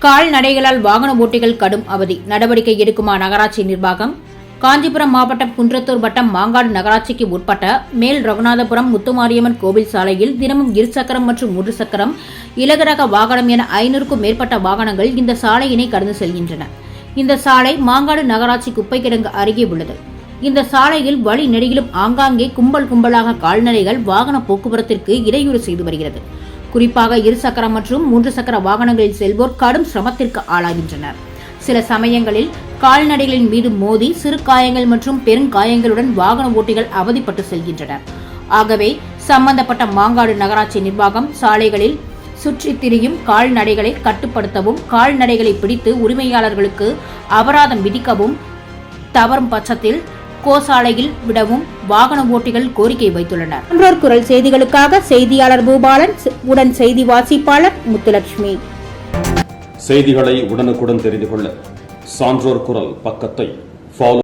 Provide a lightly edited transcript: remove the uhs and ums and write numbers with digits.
கால்நடைகளால் வாகன ஓட்டிகள் கடும் அவதி. நடவடிக்கை எடுக்குமா நகராட்சி நிர்வாகம்? காஞ்சிபுரம் மாவட்டம் குன்றத்தூர் வட்டம் மாங்காடு நகராட்சிக்கு உட்பட்ட மேல் ரகுநாதபுரம் முத்துமாரியம்மன் கோவில் சாலையில் தினமும் இருசக்கரம் மற்றும் 3 சக்கரம் இலகுரக வாகனம் என 500க்கும் மேற்பட்ட வாகனங்கள் இந்த சாலையினை கடந்து செல்கின்றன. இந்த சாலை மாங்காடு நகராட்சி குப்பை கிடங்கு அருகே உள்ளது. இந்த சாலையில் வழி நெடுகிலும் ஆங்காங்கே கும்பலாக கால்நடைகள் வாகன போக்குவரத்திற்கு இடையூறு செய்து வருகிறது. குறிப்பாக இருசக்கரம் மற்றும் 3 சக்கர வாகனங்களில் செல்வோர் கடும் சிரமத்திற்கு ஆளாகின்றனர். சில சமயங்களில் கால்நடைகளின் மீது மோதி சிறு காயங்கள் மற்றும் பெருங்காயங்களுடன் வாகன ஓட்டிகள் அவதிப்பட்டு செல்கின்றனர். ஆகவே சம்பந்தப்பட்ட மாங்காடு நகராட்சி நிர்வாகம் சாலைகளில் சுற்றித் திரியும் கால்நடைகளை கட்டுப்படுத்தவும், கால்நடைகளை பிடித்து உரிமையாளர்களுக்கு அபராதம் விதிக்கவும், தவறும் பட்சத்தில் கோசாலையில் விடவும் வாகன ஓட்டிகள் கோரிக்கை வைத்துள்ளனர். சான்றோர் குரல் செய்திகளுக்காக செய்தியாளர் பூபாலன் உடன் செய்தி வாசிப்பாளர் முத்துலட்சுமி. செய்திகளை உடனுக்குடன் தெரிந்து கொள்ள சான்றோர் குரல் பக்கத்தை ஃபாலோ